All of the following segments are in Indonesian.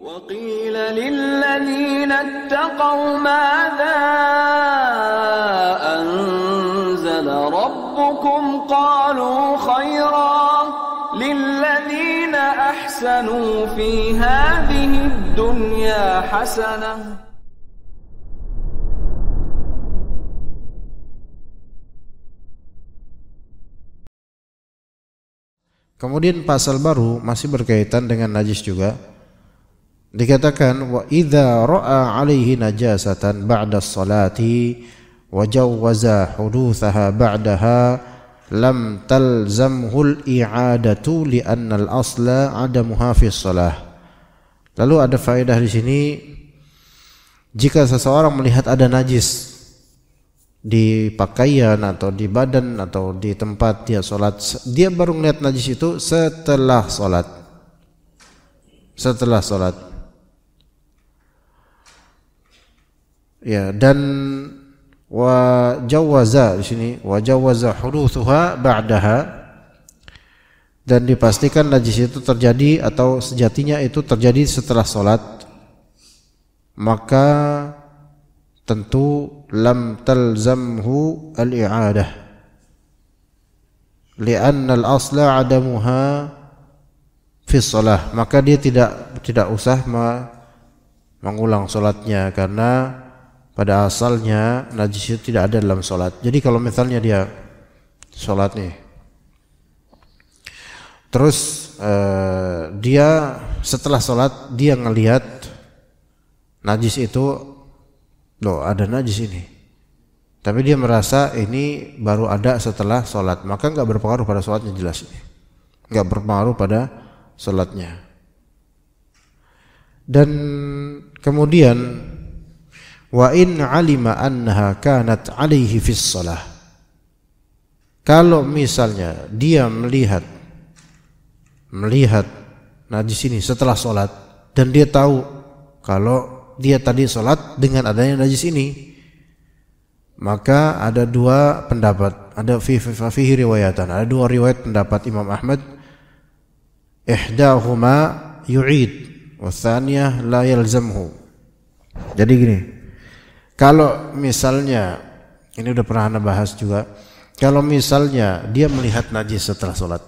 وقيل للذين اتقوا ماذا أنزل ربكم قالوا خيرا للذين أحسنوا في هذه الدنيا حسنة. Kemudian pasal baru masih berkaitan dengan najis juga. Dikatakan wa idza ra'a 'alaihi najasatan ba'da as-salati wa jawwaza hudutsaha ba'daha lam talzamhu al-i'adatu li'anna al-asla 'adamuha fi as-salah. Lalu ada faedah di sini, jika seseorang melihat ada najis di pakaian atau di badan atau di tempat dia sholat, dia baru melihat najis itu setelah sholat. Setelah sholat. Ya, dan wa jawaza di sini wa jawaza hudutsuha ba'daha, dan dipastikan najis itu terjadi atau sejatinya itu terjadi setelah sholat, maka tentu lam talzamhu al-i'adah li'anna al-asla 'adamuha fi shalah, maka dia tidak usah mengulang salatnya karena pada asalnya najis itu tidak ada dalam salat. Jadi kalau misalnya dia salat nih, terus dia setelah salat dia ngelihat najis itu, loh ada najis ini, tapi dia merasa ini baru ada setelah sholat, maka nggak berpengaruh pada sholatnya, jelas ini nggak berpengaruh pada sholatnya. Dan kemudian wa in alima annaha kanat alaihi fis shalah, kalau misalnya dia melihat najis ini setelah sholat dan dia tahu kalau dia tadi sholat dengan adanya najis ini, maka ada dua pendapat, ada fihi riwayatan, ada dua riwayat pendapat Imam Ahmad. Ihdahuma yu'id wa tsaniyah la yalzamhu. Jadi gini, kalau misalnya, ini udah pernah Anda bahas juga, kalau misalnya dia melihat najis setelah sholat,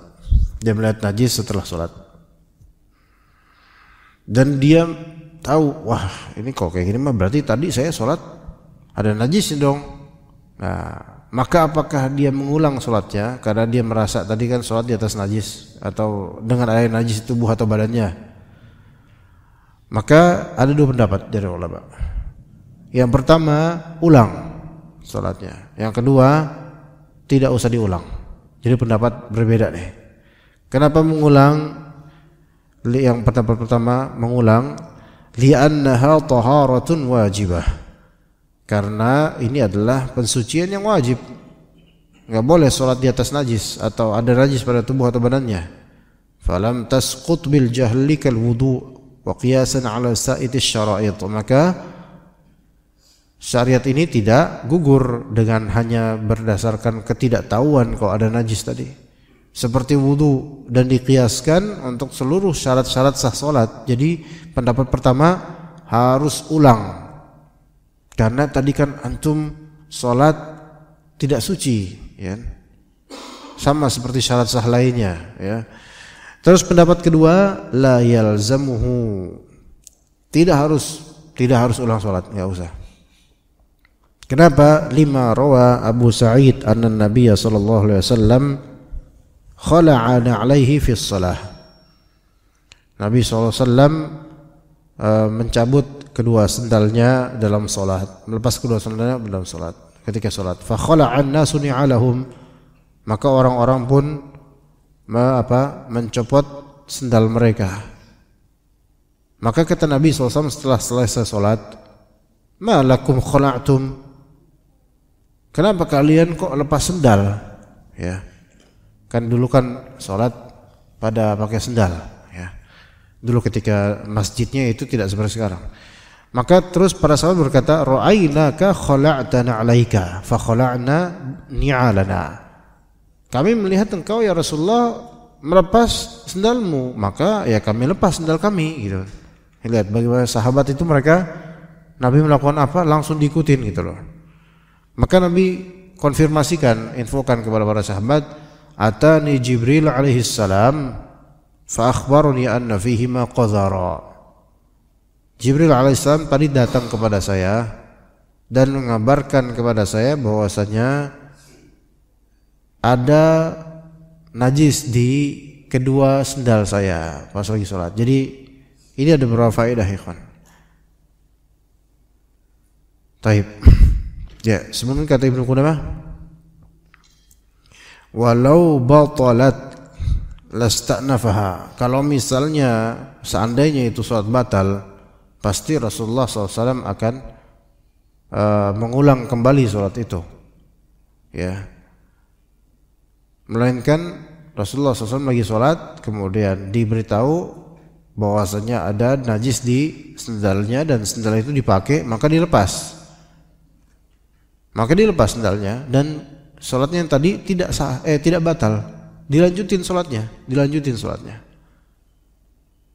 dan dia tahu, wah ini kok kayak gini mah berarti tadi saya sholat ada najis dong. Nah, maka apakah dia mengulang sholatnya karena dia merasa tadi kan sholat di atas najis atau dengan air najis tubuh atau badannya? Maka ada dua pendapat dari ulama. Yang pertama, ulang sholatnya. Yang kedua, tidak usah diulang. Jadi pendapat berbeda nih. Kenapa mengulang? Yang pendapat pertama mengulang, li'annaha taharatun wajibah, karena ini adalah pensucian yang wajib. Enggak boleh sholat di atas najis atau ada najis pada tubuh atau badannya. Falam tasqut bil jahli kal wudu wa qiyasan ala sa'iti syara'id, maka syariat ini tidak gugur dengan hanya berdasarkan ketidaktahuan kalau ada najis tadi, seperti wudu, dan dikiaskan untuk seluruh syarat-syarat sah salat. Jadi pendapat pertama harus ulang, karena tadi kan antum salat tidak suci, ya, sama seperti syarat sah lainnya, ya. Terus pendapat kedua, la yalzamuhu, tidak harus ulang salat, enggak usah. Kenapa? Lima rawa Abu Sa'id anna Nabiy sallallahu alaihi wasallam khala'ana alaihi fi shalah. Nabi sallallahu alaihi wasallam mencabut kedua sendalnya dalam salat, melepas kedua sendalnya dalam salat ketika salat. Fa khala'an nasu ni'alahum, maka orang-orang pun mencopot sendal mereka. Maka kata Nabi sallallahu alaihi wasallam setelah selesai salat, ma lakum khala'tum, kenapa kalian kok lepas sendal? Ya, kan dulu kan sholat pada pakai sendal, ya. Dulu ketika masjidnya itu tidak seperti sekarang. Maka terus para sahabat berkata, ra'ainaka khala'tana 'alaika fa khala'na ni'alana. Kami melihat engkau ya Rasulullah melepas sendalmu, maka ya kami lepas sendal kami, gitu. Lihat bagaimana sahabat itu mereka, Nabi melakukan apa langsung diikutin gitu loh. Maka Nabi konfirmasikan, infokan kepada para sahabat, atani Jibril alaihi salam fa akhbarani anna fihi ma qadhara. Jibril alaihi salam tadi datang kepada saya dan mengabarkan kepada saya bahwasanya ada najis di kedua sendal saya pas lagi sholat. Jadi ini ada beberapa faedah, ikhwan. Taib. Ya, sebelumnya kata Ibnu Qudamah, walau batalat lasta'nafaha. Kalau misalnya seandainya itu sholat batal, pasti Rasulullah SAW akan mengulang kembali sholat itu. Ya. Melainkan Rasulullah SAW lagi sholat, kemudian diberitahu bahwasanya ada najis di sendalnya dan sendal itu dipakai, maka dilepas. Maka dilepas sendalnya dan sholatnya yang tadi tidak sah, tidak batal, dilanjutin sholatnya.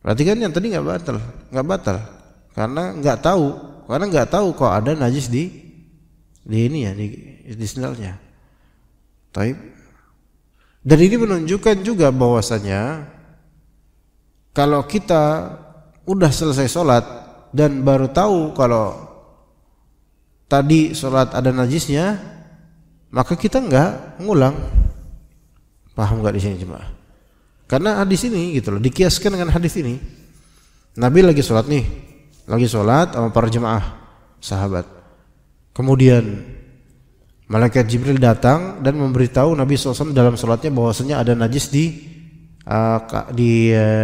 Berarti kan yang tadi nggak batal, karena nggak tahu kok ada najis di ini ya, di sendalnya. Taib. Dan ini menunjukkan juga bahwasanya kalau kita udah selesai sholat dan baru tahu kalau tadi sholat ada najisnya, maka kita nggak ngulang. Paham nggak di sini jemaah? Karena hadis ini gitu loh, dikiaskan dengan hadis ini. Nabi lagi sholat sama para jemaah sahabat. Kemudian malaikat Jibril datang dan memberitahu Nabi SAW dalam sholatnya bahwasanya ada najis di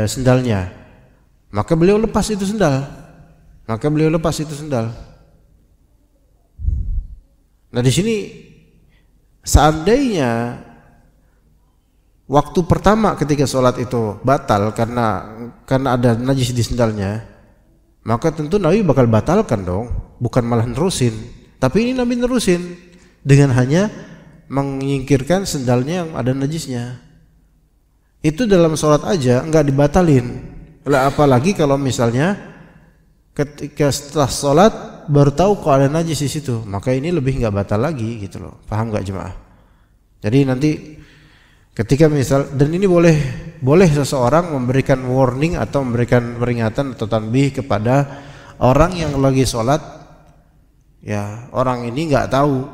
sendalnya. Maka beliau lepas itu sendal. Nah di sini seandainya waktu pertama ketika sholat itu batal karena ada najis di sendalnya, maka tentu Nabi bakal batalkan dong, bukan malah nerusin. Tapi ini Nabi nerusin dengan hanya menyingkirkan sendalnya yang ada najisnya. Itu dalam sholat aja nggak dibatalin. Apalagi kalau misalnya ketika setelah sholat baru tahu kok ada najis di situ, maka ini lebih nggak batal lagi gitu loh. Paham nggak jemaah? Jadi nanti ketika dan ini boleh seseorang memberikan warning atau memberikan peringatan atau tanbih kepada orang yang lagi sholat, ya orang ini nggak tahu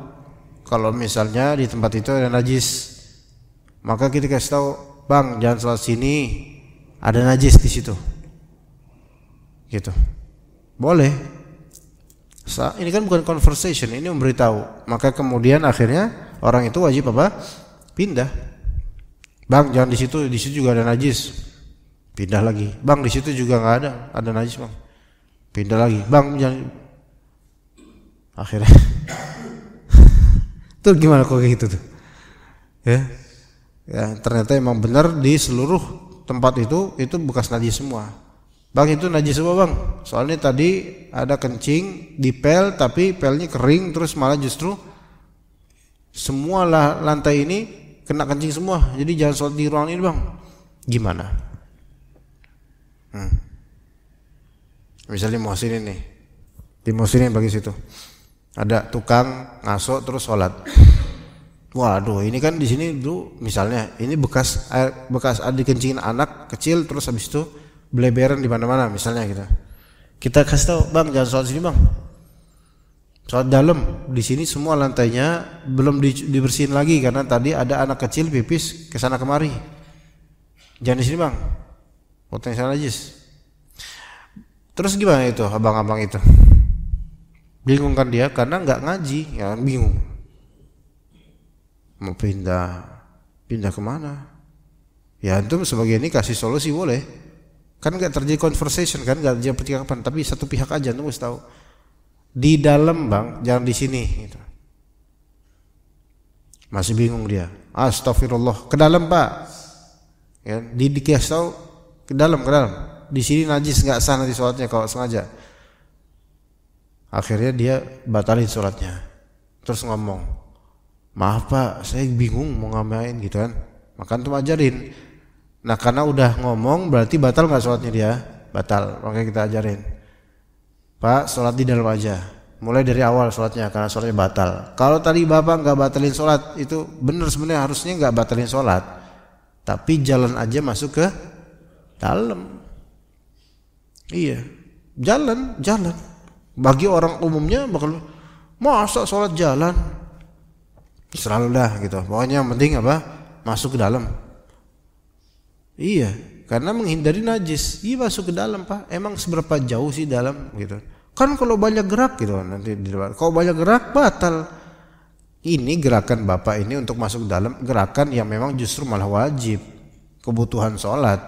kalau misalnya di tempat itu ada najis, maka kita kasih tahu, bang jangan sholat sini, ada najis di situ, gitu. Boleh. Ini kan bukan conversation, ini memberitahu. Maka kemudian akhirnya orang itu wajib apa? Pindah. Bang, jangan di situ juga ada najis. Pindah lagi. Bang, di situ juga nggak ada najis, bang. Pindah lagi. Bang, jangan. Akhirnya, itu gimana kok kayak gitu tuh? Ya, ternyata emang benar di seluruh tempat itu bekas najis semua. Bang, itu najis semua bang. Soalnya tadi ada kencing di pel, tapi pelnya kering, terus malah justru semua lantai ini kena kencing semua. Jadi jangan sholat di ruangan ini bang. Gimana? Misalnya Muhsin ini, di Muhsin bagi situ ada tukang ngaso terus sholat. Waduh, ini kan di sini dulu misalnya ini bekas ada kencingin anak kecil, terus habis itu beleberan di mana-mana misalnya gitu. Kita kasih tahu, bang jangan sholat sini bang. Sholat dalam, di sini semua lantainya belum dibersihin lagi karena tadi ada anak kecil pipis ke sana kemari. Jangan di sini bang, potensial najis. Terus gimana itu abang-abang itu? Bingung kan dia karena nggak ngaji, ya bingung. Mau pindah kemana? Ya antum sebagai ini kasih solusi boleh. Kan nggak terjadi conversation kan, nggak terjadi percakapan, tapi satu pihak aja antum harus tahu. Di dalam bang, jangan di sini. Gitu. Masih bingung dia. Astagfirullah, ke dalam pak. Ya, dikasih tahu ke dalam. Di sini najis nggak sah nanti sholatnya kalau sengaja. Akhirnya dia batalin sholatnya. Terus ngomong, maaf pak, saya bingung mau ngapain gitu kan. Maka antum ajarin. Nah karena udah ngomong berarti batal nggak sholatnya dia? batal. Makanya kita ajarin, Pak, sholat di dalam aja, mulai dari awal sholatnya, karena sholatnya batal. Kalau tadi bapak nggak batalin sholat, itu benar sebenarnya, harusnya nggak batalin sholat, tapi jalan aja masuk ke dalam. Iya, jalan. Bagi orang umumnya bakal, masa sholat jalan, selalu dah gitu. Pokoknya yang penting apa? Masuk ke dalam. Iya, karena menghindari najis. Iya, masuk ke dalam, Pak. Emang seberapa jauh sih dalam gitu? Kan kalau banyak gerak gitu nanti di depan. Kalau banyak gerak batal. Ini gerakan bapak ini untuk masuk ke dalam, gerakan yang memang justru malah wajib, kebutuhan sholat.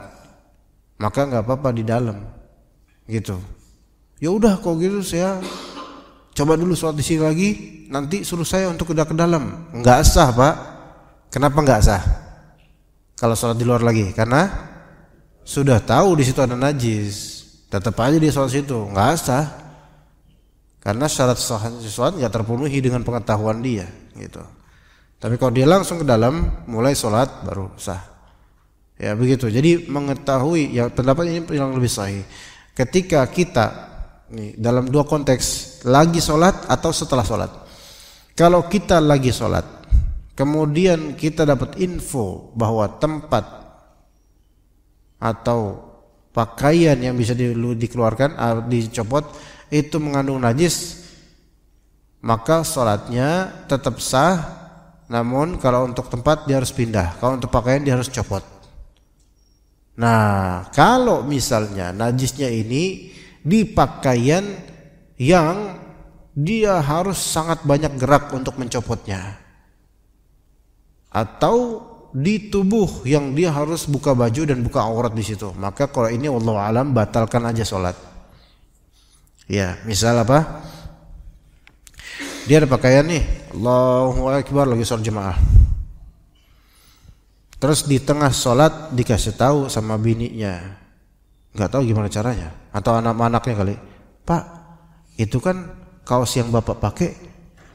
Maka nggak apa-apa di dalam, gitu. Ya udah, kalau gitu saya coba dulu sholat di sini lagi, nanti suruh saya untuk udah ke dalam. Nggak sah, Pak. Kenapa nggak sah? Kalau sholat di luar lagi, karena sudah tahu di situ ada najis, tetap aja dia sholat situ, nggak sah. Karena syarat sholat nggak terpenuhi dengan pengetahuan dia, gitu. Tapi kalau dia langsung ke dalam, mulai sholat baru sah. Ya begitu. Jadi mengetahui, ya pendapat ini yang lebih sahih. Ketika kita nih dalam dua konteks, lagi sholat atau setelah sholat. Kalau kita lagi sholat, kemudian kita dapat info bahwa tempat atau pakaian yang bisa dikeluarkan, dicopot, itu mengandung najis, maka sholatnya tetap sah. Namun kalau untuk tempat dia harus pindah, kalau untuk pakaian dia harus copot. Nah, kalau misalnya najisnya ini di pakaian yang dia harus sangat banyak gerak untuk mencopotnya, atau di tubuh yang dia harus buka baju dan buka aurat di situ, maka kalau ini wallahu alam batalkan aja sholat. Ya, misal apa? Dia ada pakaian nih, Allahu Akbar, lagi sholat jemaah. Terus di tengah sholat dikasih tahu sama bininya, nggak tahu gimana caranya, atau anak-anaknya kali, Pak, itu kan kaos yang bapak pakai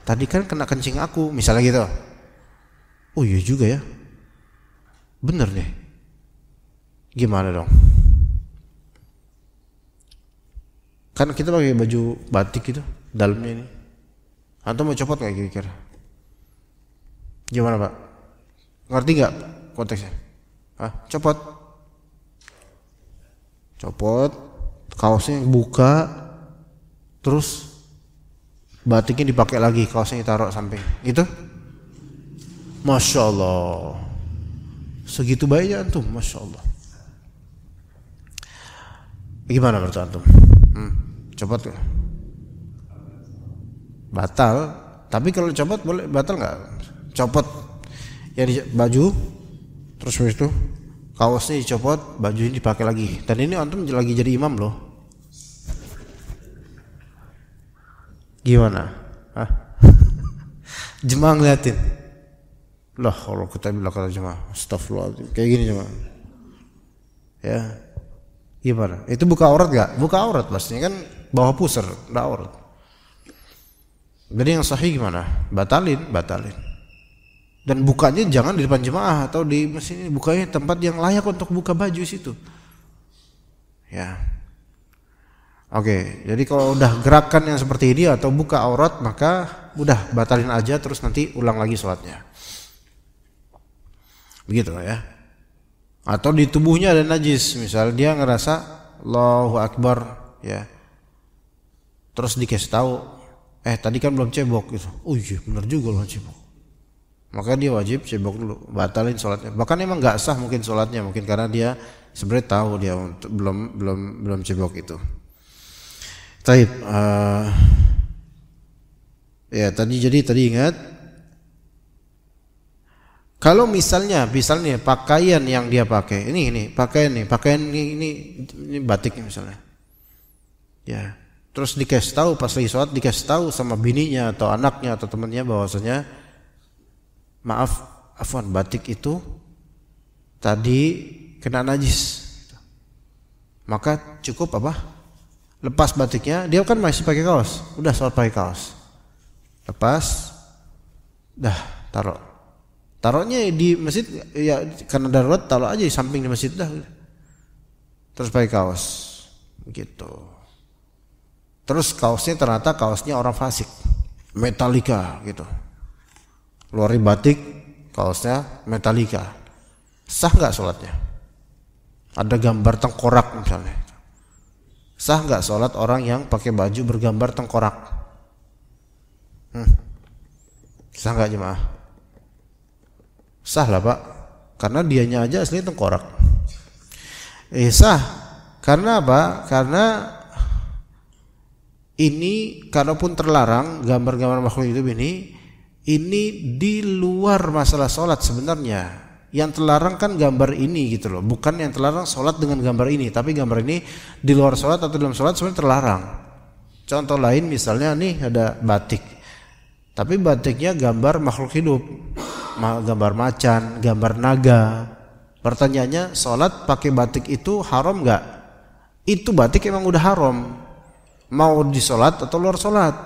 tadi kan kena kencing aku, misalnya gitu. Oh iya juga ya, bener nih. Gimana dong? Kan kita pakai baju batik gitu dalamnya ini. Antum mau copot nggak kira-kira? Gimana Pak? Ngerti nggak konteksnya? Copot, kaosnya buka, terus batiknya dipakai lagi, kaosnya ditaruh samping, gitu? Masya Allah, segitu baiknya antum, Masya Allah. Gimana menurut antum? Copot gak? Batal. Tapi kalau copot boleh, batal nggak? Copot ya di baju, terus habis itu kaosnya dicopot, bajunya dipakai lagi. Dan ini antum lagi jadi imam loh. Gimana? Jemaah ngeliatin. Lah kalau kita bilang kata jemaah, astagfirullah, kayak gini jemaah. Ya, gimana? Itu buka aurat gak? Buka aurat pastinya kan, bawah pusar, enggak aurat. Jadi yang sahih gimana? Batalin. Dan bukanya jangan di depan jemaah atau di mesin ini, bukanya tempat yang layak untuk buka baju situ. Ya. Oke, jadi kalau udah gerakan yang seperti ini atau buka aurat, maka udah batalin aja, terus nanti ulang lagi sholatnya. Begitu ya. Atau di tubuhnya ada najis, misal dia ngerasa Allahu Akbar ya, terus dikasih tahu, tadi kan belum cebok gitu. Oh iya benar juga belum cebok, maka dia wajib cebok dulu, batalin sholatnya. Bahkan emang nggak sah mungkin sholatnya, mungkin karena dia sebenarnya tahu dia untuk belum cebok itu. Taib, ya tadi ingat, kalau misalnya pakaian yang dia pakai ini pakaian ini batik misalnya, ya, terus dikasih tahu pas lagi sholat, dikasih tahu sama bininya atau anaknya atau temannya bahwasanya maaf, afwan, batik itu tadi kena najis, maka cukup apa? Lepas batiknya, dia kan masih pakai kaos, udah sholat pakai kaos, lepas, dah taruhnya di masjid ya, karena darurat taruh aja di samping di masjid dah, terus pakai kaos, gitu. Terus kaosnya ternyata kaosnya orang fasik, Metallica gitu. Luar batik, kaosnya Metallica. Sah nggak sholatnya? Ada gambar tengkorak misalnya. Sah nggak sholat orang yang pakai baju bergambar tengkorak? Sah nggak jemaah? Sah lah Pak, karena dianya aja aslinya tengkorak. Sah, karena apa? Karena ini kalaupun terlarang gambar-gambar makhluk hidup ini di luar masalah sholat sebenarnya. Yang terlarang kan gambar ini gitu loh, bukan yang terlarang sholat dengan gambar ini, tapi gambar ini di luar sholat atau dalam sholat sebenarnya terlarang. Contoh lain misalnya nih ada batik, tapi batiknya gambar makhluk hidup, gambar macan, gambar naga. Pertanyaannya, sholat pakai batik itu haram nggak? Itu batik emang udah haram, mau di sholat atau luar sholat.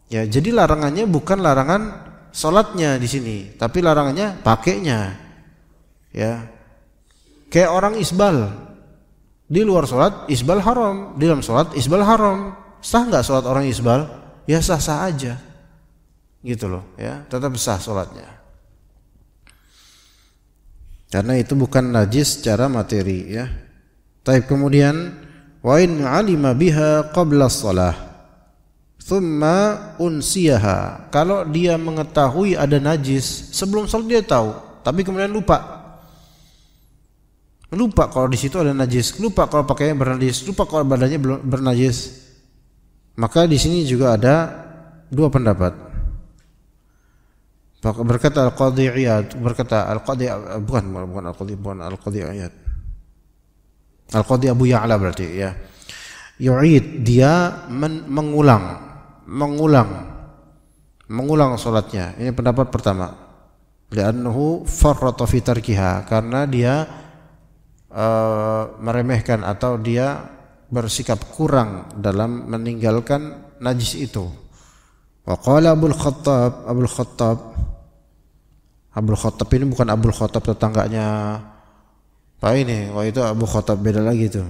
Ya, jadi larangannya bukan larangan sholatnya di sini, tapi larangannya pakainya. Ya, kayak orang isbal, di luar sholat isbal haram, di dalam sholat isbal haram. Sah nggak sholat orang isbal? Ya sah-sah aja, gitu loh. Ya, tetap sah sholatnya, karena itu bukan najis secara materi. Ya. Taib kemudian, wa in alima biha qabla shalah thumma unsiyaha. Kalau dia mengetahui ada najis sebelum sholat dia tahu, tapi kemudian lupa kalau di situ ada najis, lupa kalau pakainya bernajis, lupa kalau badannya bernajis, maka di sini juga ada dua pendapat. Berkata Al-Qadhi Iyad, Al-Qadhi Abu Ya'la berarti ya. Yu'id, dia mengulang salatnya. Ini pendapat pertama. Li'annahu farrata fi tarkiha, karena dia meremehkan atau dia bersikap kurang dalam meninggalkan najis itu. Wa qala Abul Khattab ini bukan Abul Khattab tetangganya Pak ini, wah itu Abu Khattab beda lagi itu.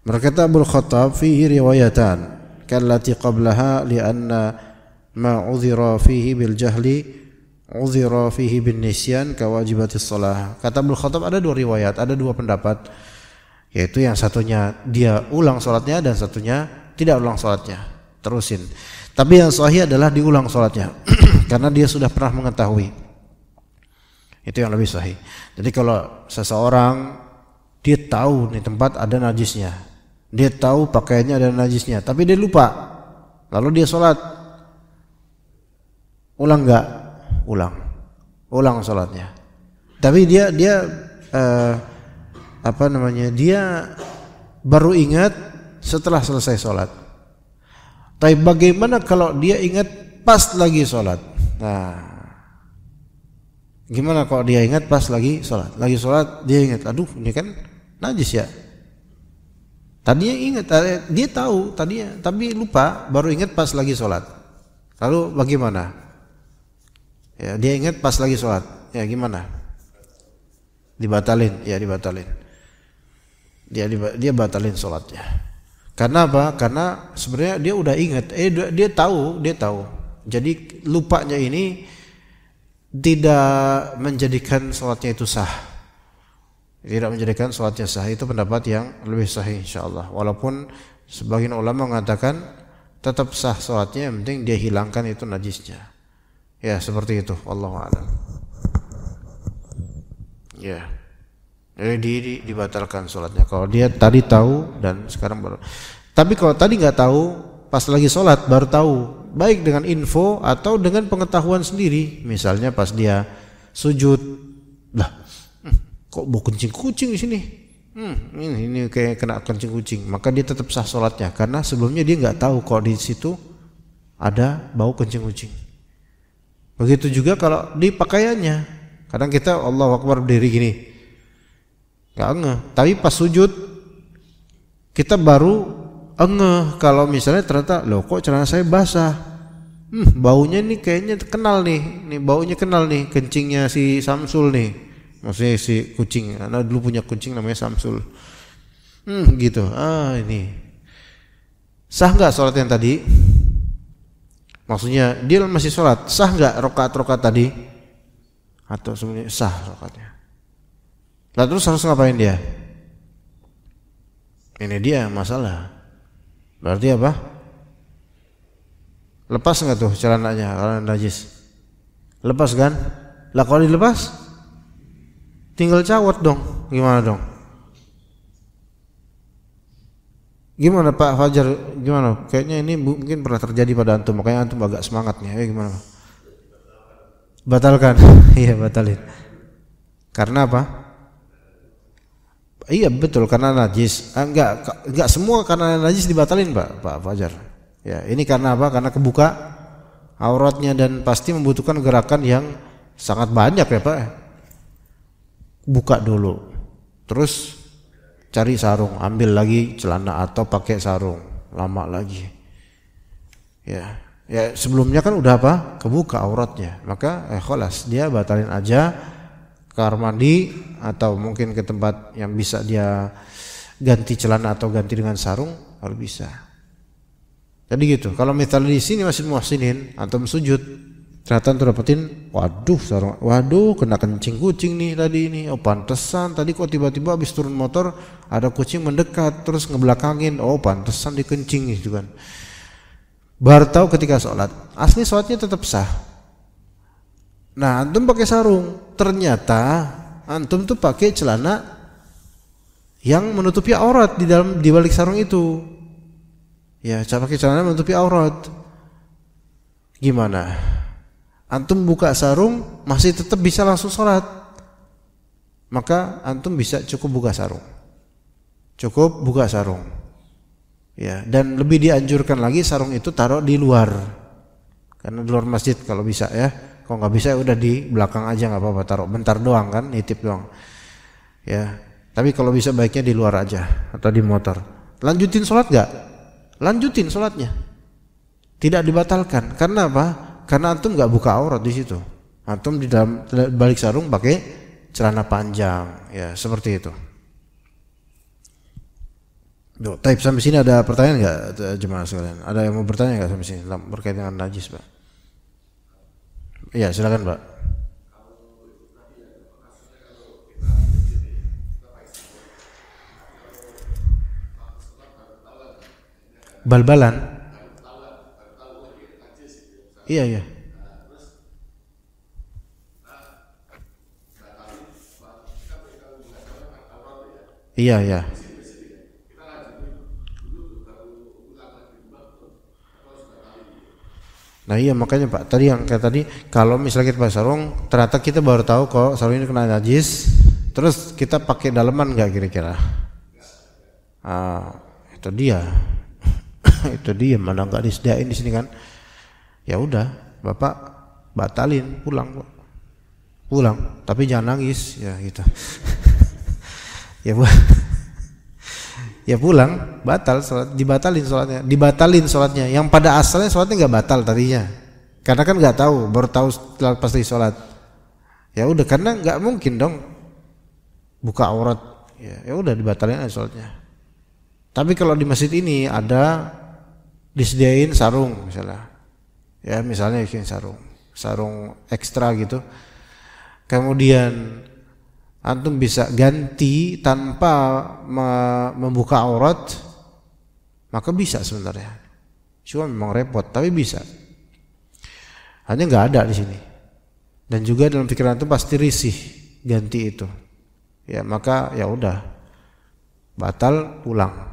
Berkata Abul Khattab, fihi riwayatan kallati qablaha lianna ma udhira fihi bil jahli udhira fihi bin nisyan kawajibatis shalah. Kata Abul Khattab ada dua riwayat, ada dua pendapat, yaitu yang satunya dia ulang salatnya dan satunya tidak ulang salatnya, terusin. Tapi yang sahih adalah diulang salatnya karena dia sudah pernah mengetahui. Itu yang lebih sahih. Jadi kalau seseorang dia tahu nih tempat ada najisnya, dia tahu pakaiannya ada najisnya, tapi dia lupa, lalu dia sholat, ulang nggak? Ulang sholatnya. Tapi dia dia baru ingat setelah selesai sholat. Tapi bagaimana kalau dia ingat pas lagi sholat? Nah, gimana kalau dia ingat pas lagi sholat? Lagi sholat dia ingat, aduh ini kan najis ya. Tadinya ingat, dia tahu tadinya, tapi lupa, baru ingat pas lagi sholat. Lalu bagaimana? Ya, dia ingat pas lagi sholat, ya gimana? Dibatalin, ya dibatalin. Dia batalin sholatnya. Karena apa? Karena sebenarnya dia udah ingat, dia tahu. Jadi lupanya ini tidak menjadikan sholatnya itu sah. Tidak menjadikan sholatnya sah. Itu pendapat yang lebih sahih insyaallah. Walaupun sebagian ulama mengatakan tetap sah sholatnya, yang penting dia hilangkan itu najisnya. Ya seperti itu. Wallahu a'lam. Ya. Jadi dibatalkan sholatnya. Kalau dia tadi tahu dan sekarang baru. Tapi kalau tadi nggak tahu, pas lagi sholat baru tahu, baik dengan info atau dengan pengetahuan sendiri. Misalnya pas dia sujud, lah, kok bau kencing kucing di sini? Ini kayak kena kencing kucing. Maka dia tetap sah sholatnya karena sebelumnya dia nggak tahu kalau di situ ada bau kencing kucing. Begitu juga kalau di pakaiannya. Kadang kita Allahu Akbar berdiri gini, nggak ngeh. Tapi pas sujud kita baru ngeh kalau misalnya ternyata loh kok celana saya basah. Baunya nih kayaknya kenal nih baunya kenal nih, kencingnya si Samsul nih. Maksudnya si kucing, karena dulu punya kucing namanya Samsul. Gitu. Ini sah nggak sholat yang tadi? Maksudnya dia masih sholat, sah nggak rokaat tadi? Atau sebenarnya sah rokaatnya? Lalu terus harus ngapain dia? Ini dia masalah. Berarti apa? Lepas nggak tuh celananya kalau najis? Lepas kan? Lah kalau dilepas, tinggal cawat dong. Gimana dong? Gimana Pak Fajar? Gimana? Kayaknya ini mungkin pernah terjadi pada antum, makanya antum agak semangatnya. Gimana? Batalkan. Iya, batalin. Karena apa? Iya betul, karena najis. Enggak semua karena najis dibatalin Pak Fajar. Ya, ini karena apa? Karena kebuka auratnya dan pasti membutuhkan gerakan yang sangat banyak ya Pak. Buka dulu. Terus cari sarung, ambil lagi celana atau pakai sarung, lama lagi. Ya sebelumnya kan udah apa? Kebuka auratnya. Maka kholas dia batalin aja, ke kamar mandi atau mungkin ke tempat yang bisa dia ganti celana atau ganti dengan sarung, harus bisa. Jadi gitu. Kalau misalnya di sini masih muhsinin, antum sujud, ternyata antum dapetin, waduh sarung, waduh kena kencing kucing nih tadi ini. Oh pantesan tadi kok tiba-tiba habis turun motor ada kucing mendekat terus ngebelakangin. Oh pantesan dikencing gitu kan. Baru tahu ketika sholat. Asli sholatnya tetap sah. Nah antum pakai sarung, ternyata antum tuh pakai celana yang menutupi aurat di balik sarung itu. Ya, cara pakai celana menutupi aurat. Gimana? Antum buka sarung masih tetap bisa langsung sholat. Maka antum bisa cukup buka sarung. Cukup buka sarung. Ya, dan lebih dianjurkan lagi sarung itu taruh di luar. Karena di luar masjid kalau bisa ya. Kalau nggak bisa udah di belakang aja nggak apa-apa, taruh bentar doang kan, nitip doang. Ya, tapi kalau bisa baiknya di luar aja atau di motor. Lanjutin sholat nggak? Lanjutin sholatnya, tidak dibatalkan. Karena apa? Karena antum nggak buka aurat di situ. Antum di dalam balik sarung pakai celana panjang, ya seperti itu. Taib sampai sini ada pertanyaan nggak jemaah sekalian? Ada yang mau bertanya nggak sampai sini berkaitan dengan najis, Pak? Iya silakan, Pak. Bal-balan. Iya. Iya. Nah iya makanya Pak, tadi yang kayak tadi, kalau misalnya kita pakai sarung, ternyata kita baru tahu kalau sarung ini kena najis, terus kita pakai daleman nggak kira-kira? Itu dia. Itu dia, mana nggak disediain di sini kan? Ya udah, Bapak batalin, pulang, tapi jangan nangis, ya gitu. Ya pulang, batal sholat, dibatalin sholatnya. Yang pada asalnya sholatnya nggak batal tadinya, karena kan nggak tahu, baru tahu setelah pasti sholat. Ya udah, karena nggak mungkin dong buka aurat. Ya udah dibatalin aja sholatnya. Tapi kalau di masjid ini ada disediain sarung misalnya, ya misalnya bikin sarung ekstra gitu, kemudian antum bisa ganti tanpa membuka aurat, maka bisa sebenarnya. Cuma memang repot, tapi bisa. Hanya nggak ada di sini. Dan juga dalam pikiran antum pasti risih ganti itu. Ya maka ya udah, batal, pulang.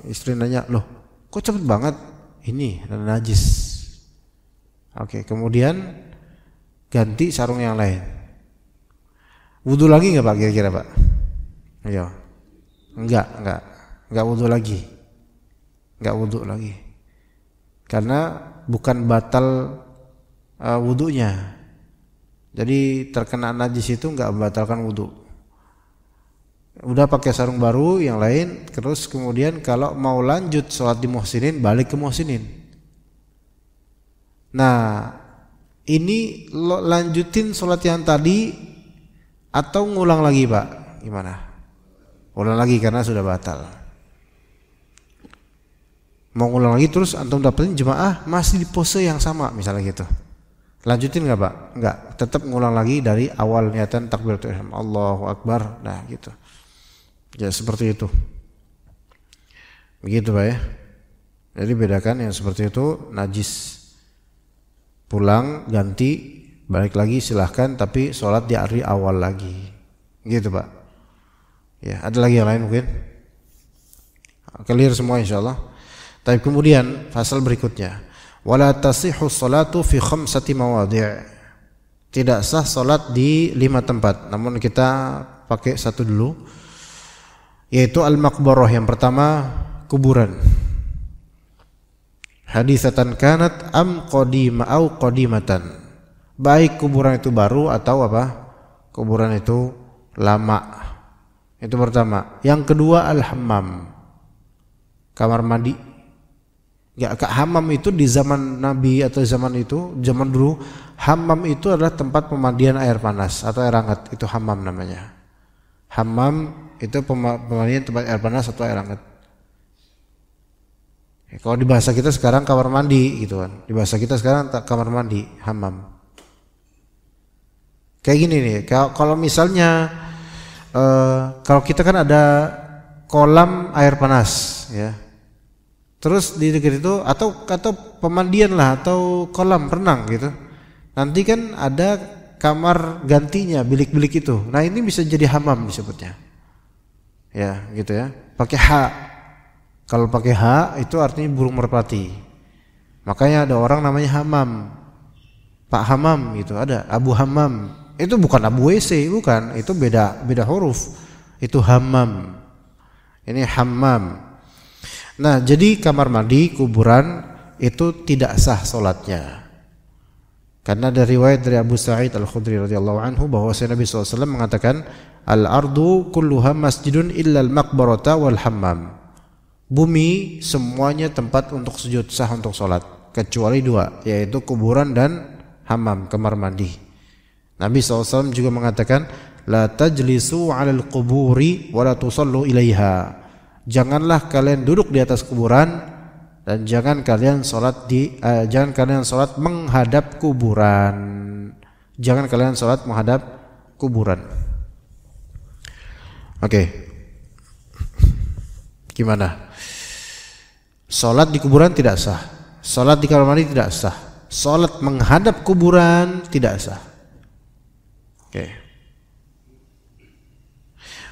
Istri nanya, loh kok cepet banget? Ini najis. Oke, kemudian ganti sarung yang lain. Wudu lagi nggak Pak kira-kira Pak? Ayo. Enggak wudu lagi. Enggak wudu lagi. Karena bukan batal wudunya. Jadi terkena najis itu enggak membatalkan wudu. Udah pakai sarung baru yang lain, terus kemudian kalau mau lanjut sholat di muhsinin, balik ke muhsinin. Nah, ini lanjutin sholat yang tadi atau ngulang lagi Pak? Gimana? ulang lagi karena sudah batal. Mau ulang lagi terus antum dapetin jemaah masih di pose yang sama misalnya gitu. Lanjutin nggak Pak? Nggak, tetap ngulang lagi dari awal niatan takbiratul ihram, Allahu Akbar. Nah gitu. Ya seperti itu. Begitu Pak ya. Jadi bedakan yang seperti itu najis. Pulang ganti balik lagi silahkan, tapi sholat di hari awal lagi. Gitu Pak. Ya ada lagi yang lain mungkin? Clear semua insyaallah. Tapi kemudian pasal berikutnya. Wala tasihhu salatu fi khamsati mawadhi'. Tidak sah salat di 5 tempat. Namun kita pakai satu dulu, yaitu al-maqbarah. Yang pertama kuburan. Hadisatan kanat am qadima au qadimatan. Baik kuburan itu baru atau apa? Kuburan itu lama. Itu pertama. Yang kedua al-hammam. Kamar mandi. Ya, hammam itu di zaman Nabi atau zaman dulu, hammam itu adalah tempat pemandian air panas atau air hangat, itu hammam namanya. Hammam itu pemandian tempat air panas atau air hangat. Ya, kalau di bahasa kita sekarang kamar mandi gitu kan. Di bahasa kita sekarang kamar mandi, hammam. Kayak gini nih, kalau misalnya kalau kita kan ada kolam air panas ya. Terus di dekat itu atau pemandian lah atau kolam renang gitu. Nanti kan ada kamar gantinya, bilik-bilik itu. Nah, ini bisa jadi hammam disebutnya. Ya, gitu ya. Pakai H. Kalau pakai H itu artinya burung merpati. Makanya ada orang namanya Hammam. Pak Hammam gitu, ada Abu Hammam. Itu bukan Abu WC, bukan. Itu beda huruf. Itu Hammam. Ini Hammam. Nah, jadi kamar mandi, kuburan itu tidak sah solatnya. Karena dari riwayat dari Abu Sa'id Al-Khudri radhiyallahu anhu bahwa Nabi SAW mengatakan, al-ardu kulluha masjidun illa al-maqbarata wal hammam. Bumi semuanya tempat untuk sujud, sah untuk solat, kecuali 2, yaitu kuburan dan hammam, kamar mandi. Nabi SAW juga mengatakan, la tajlisu 'alal quburi wa la tusallu ilaiha. Janganlah kalian duduk di atas kuburan dan jangan kalian salat menghadap kuburan. Jangan kalian salat menghadap kuburan. Oke. Gimana? Salat di kuburan tidak sah. Salat di kamar mandi tidak sah. Salat menghadap kuburan tidak sah. Oke.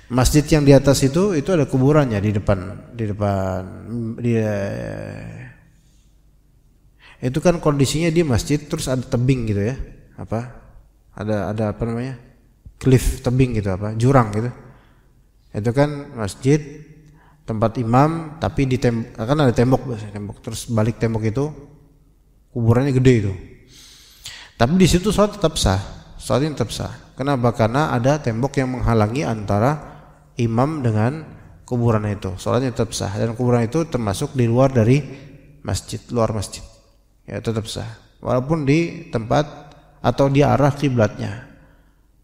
Masjid yang di atas itu ada kuburannya di depan. Itu kan kondisinya di masjid terus ada tebing gitu ya. Ada apa namanya? Cliff, tebing gitu jurang gitu. Itu kan masjid tempat imam tapi kan ada tembok terus balik tembok itu kuburannya gede itu. Tapi di situ sholat tetap sah. Sholat tetap sah. Kenapa? Karena ada tembok yang menghalangi antara imam dengan kuburan itu. Sholatnya tetap sah dan kuburan itu termasuk di luar dari masjid, luar masjid. Ya tetap sah. Walaupun di tempat atau di arah kiblatnya.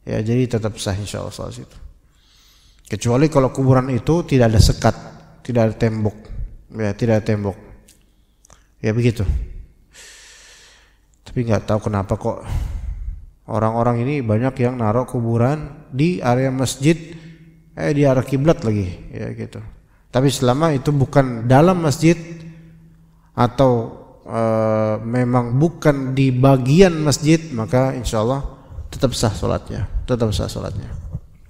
Ya jadi tetap sah insyaallah sholat itu. Kecuali kalau kuburan itu tidak ada sekat, tidak ada tembok. Ya tidak ada tembok. Ya begitu. Tapi nggak tahu kenapa kok orang-orang ini banyak yang naruh kuburan di area masjid, di arah kiblat lagi, ya gitu. Tapi selama itu bukan dalam masjid atau memang bukan di bagian masjid, maka insyaallah tetap sah salatnya,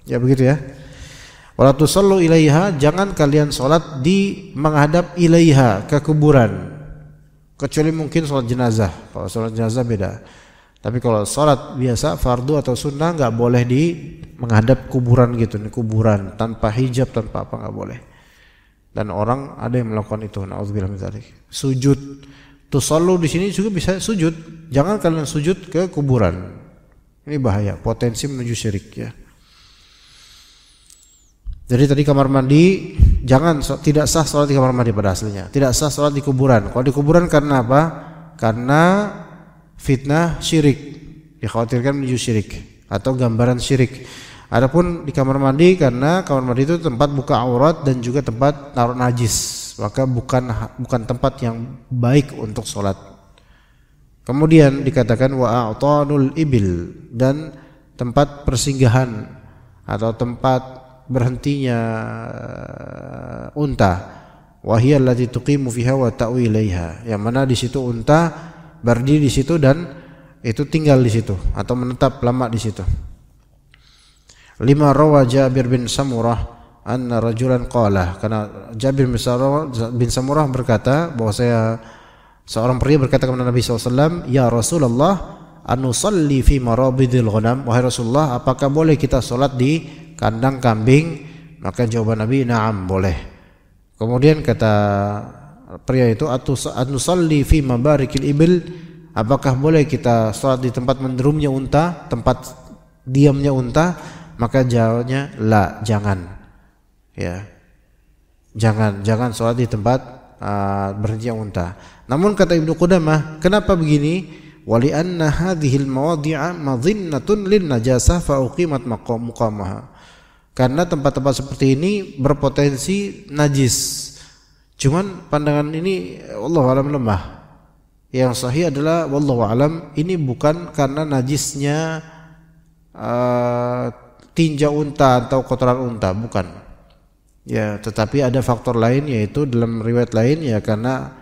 Ya begitu ya. Wala tusallu ilaiha, jangan kalian salat di menghadap ilaiha ke kuburan. Kecuali mungkin salat jenazah. Kalau salat jenazah beda. Tapi kalau sholat biasa fardu atau sunnah nggak boleh di menghadap kuburan gitu, nih kuburan tanpa hijab tanpa apa nggak boleh. Dan orang ada yang melakukan itu. Nauzubillah min dzalik. Sujud, tusallu di sini juga bisa sujud. Jangan kalian sujud ke kuburan. Ini bahaya, potensi menuju syirik ya. Jadi tadi kamar mandi tidak sah sholat di kamar mandi pada aslinya. Tidak sah sholat di kuburan. Kalau di kuburan karena apa? Karena fitnah syirik, dikhawatirkan menuju syirik atau gambaran syirik. Adapun di kamar mandi, karena kamar mandi itu tempat buka aurat dan juga tempat naruh najis, maka bukan tempat yang baik untuk sholat. Kemudian dikatakan wa a'tanul ibil, dan tempat persinggahan atau tempat berhentinya unta, wa hiya allati tuqimu fiha wa ta'wi ilaiha, yang mana di situ unta berdiri di situ dan itu tinggal di situ atau menetap lama di situ. Lima rawa Jabir bin Samurah anna rajulan qala, karena Jabir bin Samurah berkata bahwa seorang pria berkata kepada Nabi SAW, ya Rasulullah, anusalli fi marabidil ghanam, wahai Rasulullah, apakah boleh kita solat di kandang kambing? Maka jawaban Nabi, na'am, boleh. Kemudian kata pria itu, anusalli fi mabarikil ibil, apakah boleh kita solat di tempat menderumnya unta, tempat diamnya unta? Maka jawabnya, la, jangan. Ya, jangan sholat di tempat berhentinya unta. Namun kata Ibnu Qudamah, kenapa begini? Wali anna hadhil mawadhi'a madhinnatun lin najasah fa uqimat muqamaha. Karena tempat-tempat seperti ini berpotensi najis. Cuman pandangan ini wallahu alam lemah. Yang sahih adalah wallahu alam ini bukan karena najisnya tinja unta atau kotoran unta, bukan. Ya, tetapi ada faktor lain, yaitu dalam riwayat lain ya karena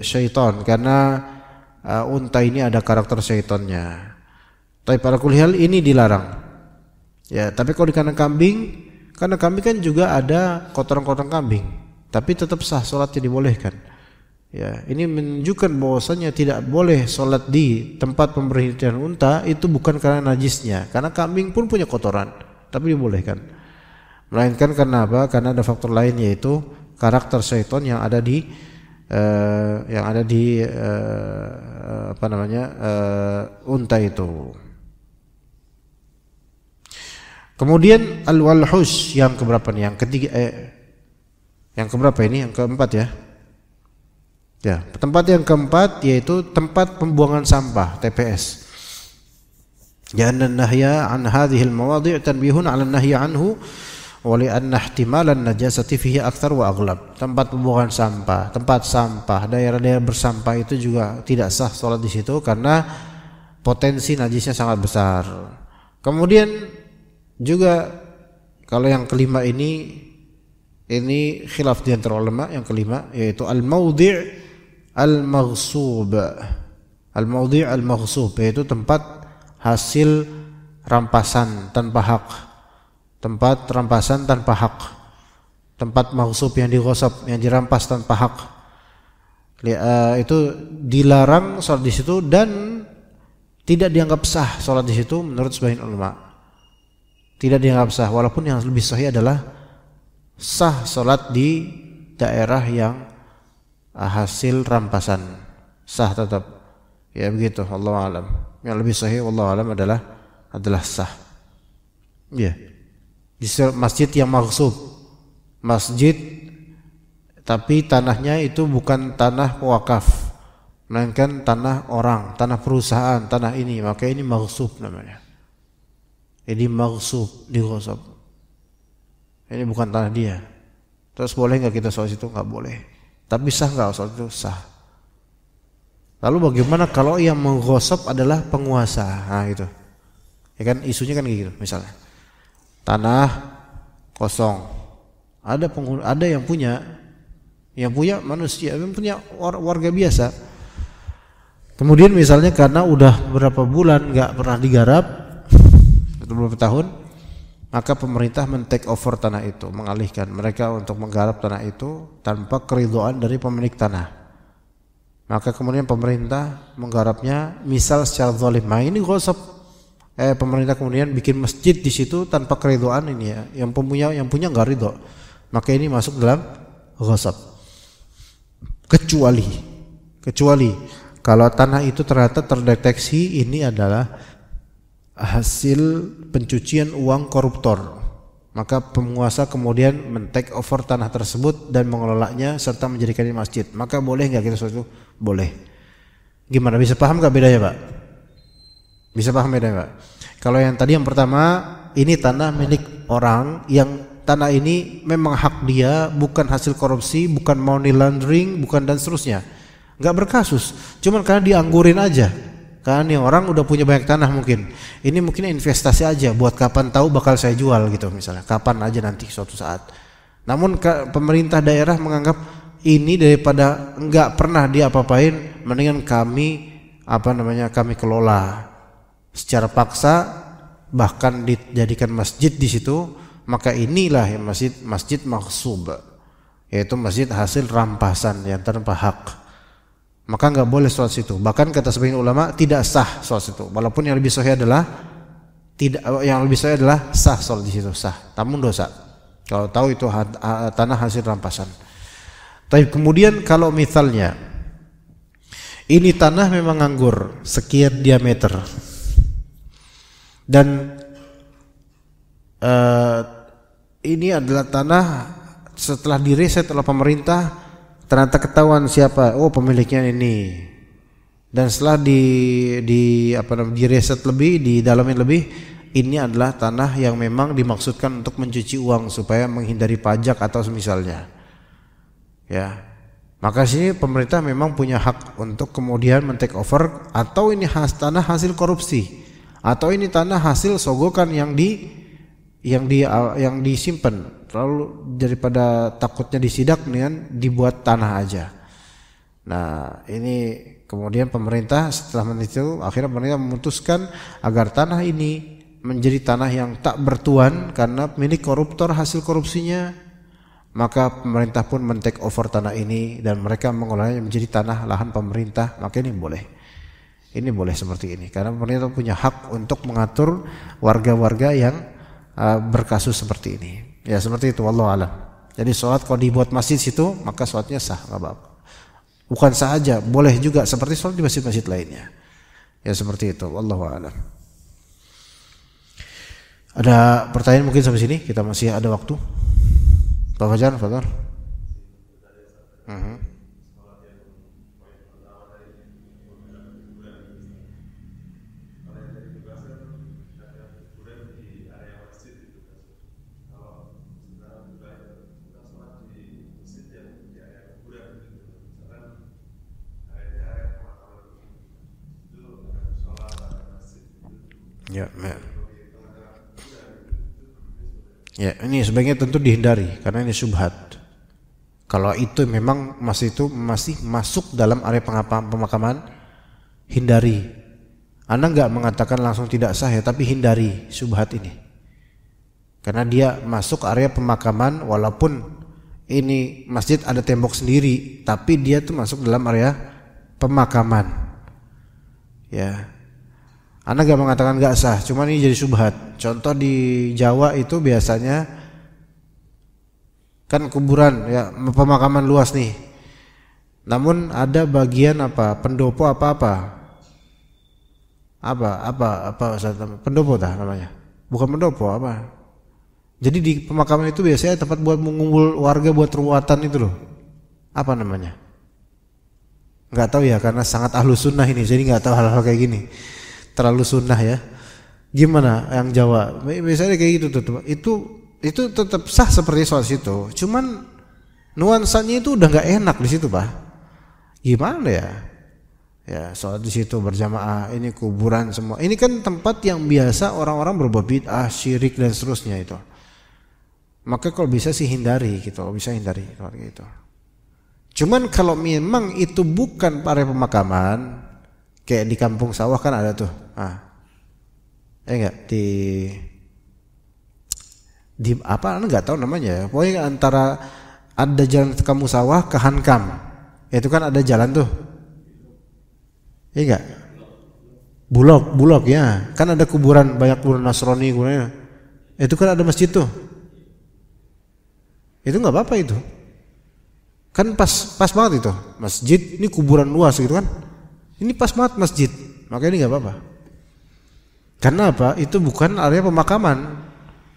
syaitan, karena unta ini ada karakter syaitannya. Tapi pada kulihal ini dilarang. Ya, tapi kalau di kandang kambing, karena kambing kan juga ada kotoran-kotoran kambing, tapi tetap sah salatnya, dibolehkan. Ya, ini menunjukkan bahwasanya tidak boleh sholat di tempat pemberhentian unta itu bukan karena najisnya, karena kambing pun punya kotoran, tapi dibolehkan. Melainkan karena apa? Karena ada faktor lain, yaitu karakter syaitan yang ada di unta itu. Kemudian al-walhush yang keberapa nih? Yang ketiga, yang keberapa ini? Yang keempat ya. Ya, tempat yang keempat yaitu tempat pembuangan sampah, TPS. Jangan nahya an hadhil mawadhi' tanbihun 'ala an-nahyi anhu wa li anna ihtimalan najasati fihi aktsar wa aghlab. Tempat pembuangan sampah, tempat sampah, daerah-daerah bersampah itu juga tidak sah salat di situ karena potensi najisnya sangat besar. Kemudian juga kalau yang kelima ini khilaf di antara ulama, yang kelima yaitu al-maudhi' al-maghsub. Al-maudhi' al-maghsub yaitu tempat hasil rampasan tanpa hak. Tempat rampasan tanpa hak. Tempat maghsub yang digosok, yang dirampas tanpa hak. Itu dilarang salat di situ dan tidak dianggap sah salat di situ menurut sebagian ulama. Tidak dianggap sah, walaupun yang lebih sahih adalah sah salat di daerah yang hasil rampasan, sah tetap. Ya begitu, wallahu alam. Yang lebih sahih wallahu alam adalah sah. Ya. Di masjid yang maghsub, masjid tapi tanahnya itu bukan tanah wakaf, melainkan tanah orang, tanah perusahaan, tanah ini, maka ini maghsub namanya. Ini maghsub, digosok. Ini bukan tanah dia. Terus boleh nggak kita sholat situ? Nggak boleh. Tapi sah nggak sholat itu? Sah. Lalu bagaimana kalau yang menggosok adalah penguasa? Nah itu, ya kan isunya kan gitu. Misalnya tanah kosong, ada yang punya manusia, yang punya warga biasa. Kemudian misalnya karena udah beberapa bulan nggak pernah digarap, beberapa tahun, maka pemerintah men-take over tanah itu, mengalihkan mereka untuk menggarap tanah itu tanpa keridhaan dari pemilik tanah. Maka kemudian pemerintah menggarapnya misal secara zalim. Nah ini gosok. Pemerintah kemudian bikin masjid di situ tanpa keridhaan ini ya. Yang punya enggak ridho. Maka ini masuk dalam gosok. Kecuali kalau tanah itu ternyata terdeteksi ini adalah hasil pencucian uang koruptor, maka penguasa kemudian men-take over tanah tersebut dan mengelolanya serta menjadikannya masjid. Maka boleh nggak kita sholat itu? Boleh. Gimana? Bisa paham nggak bedanya, Pak? Bisa paham bedanya, Pak? Kalau yang tadi yang pertama, ini tanah milik orang yang tanah ini memang hak dia, bukan hasil korupsi, bukan money laundering, bukan dan seterusnya. Nggak berkasus, cuman karena dianggurin aja. Kan yang orang udah punya banyak tanah mungkin. Ini mungkin investasi aja buat kapan tahu bakal saya jual gitu misalnya. Kapan aja nanti suatu saat. Namun pemerintah daerah menganggap ini daripada nggak pernah diapa-apain, mendingan kami kami kelola secara paksa, bahkan dijadikan masjid di situ. Maka inilah yang masjid maghsub, yaitu masjid hasil rampasan yang tanpa hak. Maka nggak boleh sholat situ. Bahkan kata sebagian ulama tidak sah sholat situ. Walaupun yang lebih sahih adalah sah sholat di situ, sah. Namun dosa. Kalau tahu itu tanah hasil rampasan. Tapi kemudian kalau misalnya ini tanah memang nganggur sekian diameter dan ini adalah tanah setelah direset oleh pemerintah, ternyata ketahuan siapa, oh pemiliknya ini, dan setelah direset lebih, didalamin lebih, ini adalah tanah yang memang dimaksudkan untuk mencuci uang supaya menghindari pajak atau semisalnya. Ya, maka sini pemerintah memang punya hak untuk kemudian men-take over, atau ini tanah hasil korupsi, atau ini tanah hasil sogokan yang disimpan, lalu daripada takutnya disidak dengan dibuat tanah aja. Nah, ini kemudian pemerintah setelah itu akhirnya pemerintah memutuskan agar tanah ini menjadi tanah yang tak bertuan karena milik koruptor hasil korupsinya. Maka pemerintah pun men-take over tanah ini dan mereka mengolahnya menjadi tanah lahan pemerintah. Maka ini boleh. Ini boleh seperti ini karena pemerintah punya hak untuk mengatur warga-warga yang berkasus seperti ini. Ya seperti itu, wallahu alam. Jadi sholat kalau dibuat masjid situ maka sholatnya sah, nggak apa-apa. Bukan sah aja, boleh juga seperti sholat di masjid-masjid lainnya. Ya seperti itu, wallahu alam. Ada pertanyaan mungkin sampai sini? Kita masih ada waktu. Pak Fajar, Fajar. Ya, ini sebaiknya tentu dihindari karena ini syubhat. Kalau itu memang masih masuk dalam area pemakaman, hindari. Anda nggak mengatakan langsung tidak sah ya, tapi hindari syubhat ini. Karena dia masuk area pemakaman walaupun ini masjid ada tembok sendiri, tapi dia tuh masuk dalam area pemakaman. Ya. Anda gak mengatakan gak sah, cuman ini jadi syubhat. Contoh di Jawa itu biasanya kan kuburan, ya pemakaman luas nih. Namun ada bagian pendopo pendopo namanya. Bukan pendopo apa? Jadi di pemakaman itu biasanya tempat buat mengumpul warga buat ruatan itu loh. Apa namanya? Gak tahu ya karena sangat ahlus sunnah ini, jadi gak tahu hal-hal kayak gini. Terlalu sunnah ya. Gimana yang Jawa? Misalnya kayak gitu tuh. Itu tetap sah seperti soal situ. Cuman nuansanya itu udah nggak enak di situ, Pak. Gimana ya? Ya, soal di situ berjamaah, ini kuburan semua. Ini kan tempat yang biasa orang-orang berbuat bid'ah, syirik dan seterusnya itu. Maka kalau bisa sih hindari gitu, bisa hindari kalau gitu. Cuman kalau memang itu bukan area pemakaman, kayak di kampung sawah kan ada tuh, enggak di apa? Anda nggak tahu namanya. Pokoknya antara ada jalan ke kampung sawah ke Hankam, itu kan ada jalan tuh, enggak? Bulog ya, kan ada kuburan banyak kuburan Nasrani, itu kan ada masjid tuh. Itu nggak apa-apa itu, kan pas banget itu masjid. Ini kuburan luas gitu kan. Ini pas banget masjid, makanya ini nggak apa-apa. Karena apa? Itu bukan area pemakaman.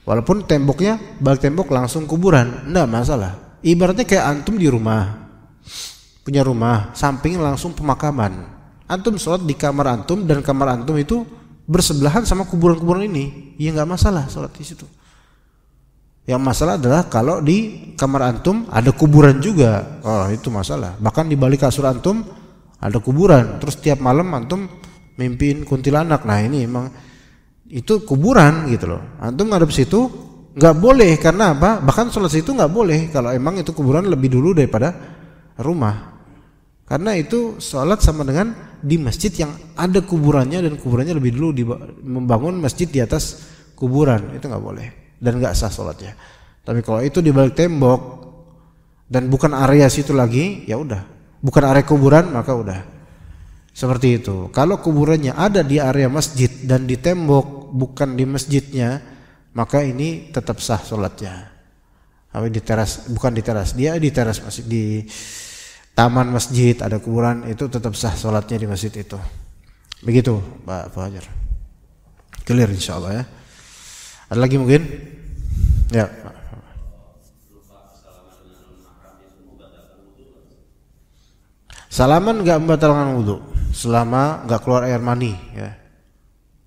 Walaupun temboknya balik tembok langsung kuburan, enggak masalah. Ibaratnya kayak antum di rumah, punya rumah, samping langsung pemakaman. Antum sholat di kamar antum dan kamar antum itu bersebelahan sama kuburan-kuburan ini, ya nggak masalah sholat di situ. Yang masalah adalah kalau di kamar antum ada kuburan juga, oh itu masalah. Bahkan di balik kasur antum ada kuburan, terus tiap malam antum mimpiin kuntilanak. Nah ini emang itu kuburan gitu loh. Antum ngadep situ nggak boleh, karena apa? Bahkan sholat situ nggak boleh kalau emang itu kuburan lebih dulu daripada rumah. Karena itu sholat sama dengan di masjid yang ada kuburannya, dan kuburannya lebih dulu membangun masjid di atas kuburan, itu nggak boleh dan nggak sah sholatnya. Tapi kalau itu di balik tembok dan bukan area situ lagi, ya udah, bukan area kuburan, maka udah seperti itu. Kalau kuburannya ada di area masjid dan di tembok bukan di masjidnya, maka ini tetap sah sholatnya. Tapi di teras, bukan di teras, dia di teras masjid, di taman masjid ada kuburan, itu tetap sah sholatnya di masjid itu. Begitu Pak Fajar. Clear insyaallah ya. Ada lagi mungkin? Ya. Salaman nggak membatalkan wudu selama nggak keluar air mani ya,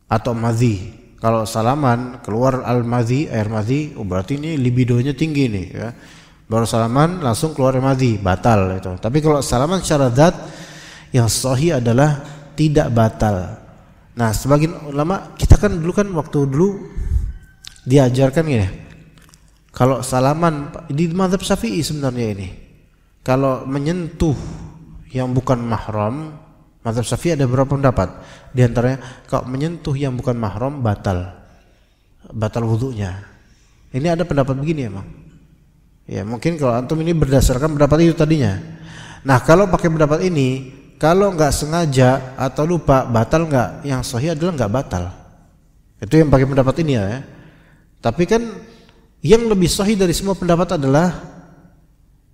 atau madhi. Kalau salaman keluar al-madhi, air madhi, berarti ini libidonya tinggi nih ya. Baru salaman langsung keluar madhi, batal itu. Tapi kalau salaman secara zat, yang sahih adalah tidak batal. Nah, sebagian ulama, kita kan dulu kan waktu dulu diajarkan gini. Kalau salaman di mazhab Syafi'i sebenarnya ini, kalau menyentuh yang bukan mahram, mazhab Syafi'i ada beberapa pendapat. Di antaranya kalau menyentuh yang bukan mahram batal wudunya. Ini ada pendapat begini emang. Ya mungkin kalau antum ini berdasarkan pendapat itu tadinya. Nah kalau pakai pendapat ini, kalau nggak sengaja atau lupa batal nggak? Yang sahih adalah nggak batal. Itu yang pakai pendapat ini ya. Tapi kan yang lebih sahih dari semua pendapat adalah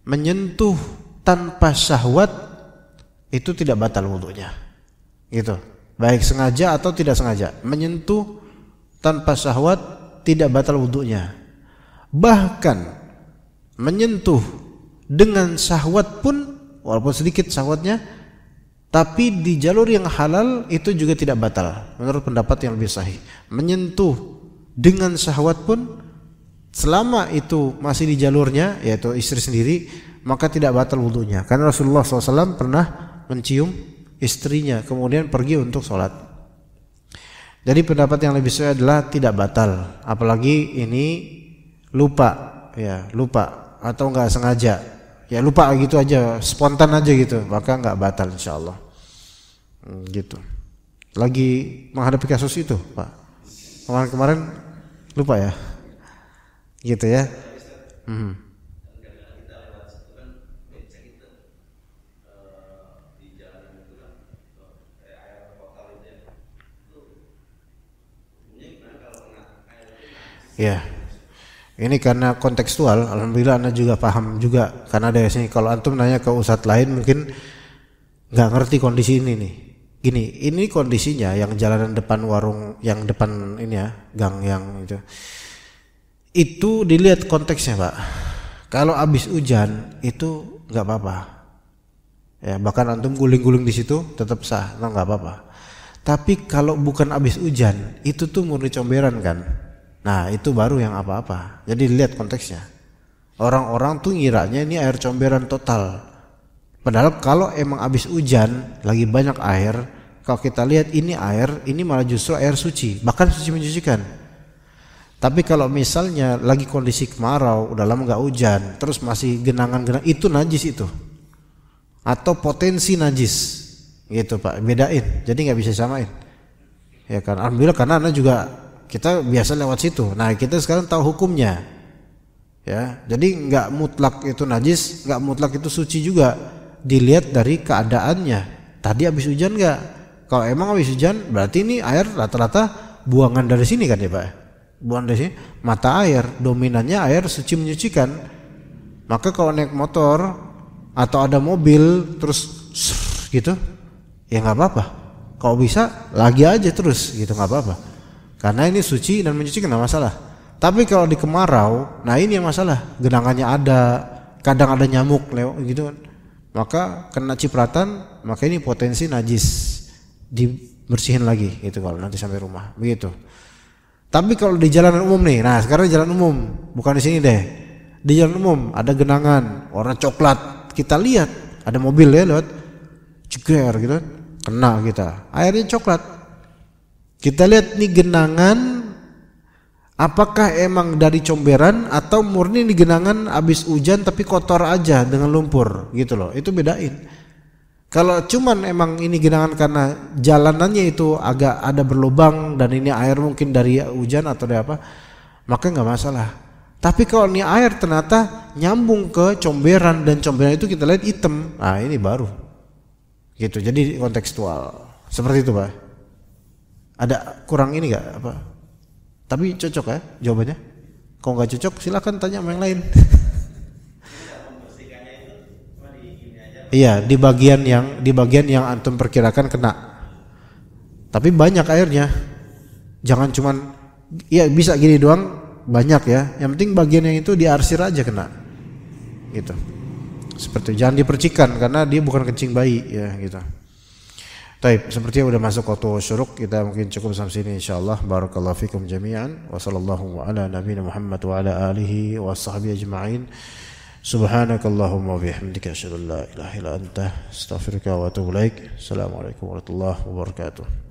menyentuh tanpa syahwat itu tidak batal wudunya. Gitu. Baik sengaja atau tidak sengaja, menyentuh tanpa syahwat tidak batal wudunya. Bahkan menyentuh dengan syahwat pun, walaupun sedikit syahwatnya, tapi di jalur yang halal itu juga tidak batal menurut pendapat yang lebih sahih. Menyentuh dengan syahwat pun selama itu masih di jalurnya, yaitu istri sendiri, maka tidak batal wudunya. Karena Rasulullah SAW pernah mencium istrinya kemudian pergi untuk sholat. Jadi pendapat yang lebih sahih adalah tidak batal, apalagi ini lupa ya, lupa atau nggak sengaja, ya lupa gitu aja, spontan aja gitu, maka nggak batal insyaallah. Gitu. Lagi menghadapi kasus itu Pak, kemarin lupa ya, gitu ya. Ya. Ini karena kontekstual, alhamdulillah Anda juga paham juga, karena dari sini kalau antum nanya ke ustadz lain mungkin nggak ngerti kondisi ini nih. Gini, ini kondisinya yang jalanan depan warung, yang depan ini ya, gang yang itu dilihat konteksnya Pak. Kalau habis hujan itu nggak apa-apa, ya bahkan antum guling-guling di situ tetap sah, nggak apa-apa. Tapi kalau bukan habis hujan, itu tuh murni comberan kan. Nah itu baru yang apa-apa. Jadi lihat konteksnya. Orang-orang tuh ngiranya ini air comberan total. Padahal kalau emang habis hujan lagi banyak air, kalau kita lihat ini air, ini malah justru air suci, bahkan suci mencucikan. Tapi kalau misalnya lagi kondisi kemarau, udah lama nggak hujan, terus masih genangan-genangan, itu najis itu, atau potensi najis, gitu Pak. Bedain. Jadi nggak bisa samain. Ya kan. Alhamdulillah karena Anda juga, kita biasa lewat situ. Nah kita sekarang tahu hukumnya, ya. Jadi nggak mutlak itu najis, nggak mutlak itu suci juga. Dilihat dari keadaannya. Tadi habis hujan nggak? Kalau emang habis hujan, berarti ini air rata-rata buangan dari sini kan ya Pak? Buangan dari sini. Mata air dominannya air suci menyucikan. Maka kalau naik motor atau ada mobil terus gitu, ya nggak apa-apa. Kalau bisa lagi aja terus gitu, nggak apa-apa. Karena ini suci dan menyucikan, nggak masalah. Tapi kalau di kemarau, nah ini yang masalah. Genangannya ada, kadang ada nyamuk lewat gitu kan. Maka kena cipratan, maka ini potensi najis. bersihin lagi gitu kalau nanti sampai rumah, begitu. Tapi kalau di jalanan umum nih, nah sekarang jalan umum, bukan di sini deh. Di jalan umum ada genangan warna coklat, kita lihat ada mobil ya lewat, ceger gitu, kena kita, airnya coklat. Kita lihat nih genangan, apakah emang dari comberan atau murni nih genangan abis hujan tapi kotor aja dengan lumpur gitu loh, itu bedain. Kalau cuman emang ini genangan karena jalanannya itu agak ada berlubang dan ini air mungkin dari hujan atau dari apa, maka nggak masalah. Tapi kalau ini air ternyata nyambung ke comberan dan comberan itu kita lihat hitam, nah ini baru gitu. Jadi kontekstual seperti itu Pak. Ada kurang ini nggak apa? Tapi cocok ya jawabannya. Kalau nggak cocok silakan tanya sama yang lain. Iya, di bagian yang antum perkirakan kena. Tapi banyak airnya. Jangan cuman ya bisa gini doang, banyak ya. Yang penting bagian yang itu diarsir aja kena. Gitu. Seperti jangan dipercikan karena dia bukan kencing bayi ya gitu. Taib, sepertinya udah masuk waktu syuruk, kita mungkin cukup sampai sini insyaallah. Barakallahu fikum jami'an wa sallallahu ala nabiyina Muhammad wa ala alihi wa sahbihi ajma'in. Subhanakallahumma wa bihamdika asyhadu an la ilaha illa anta astaghfiruka wa atubu ilaik. Assalamualaikum warahmatullahi wabarakatuh.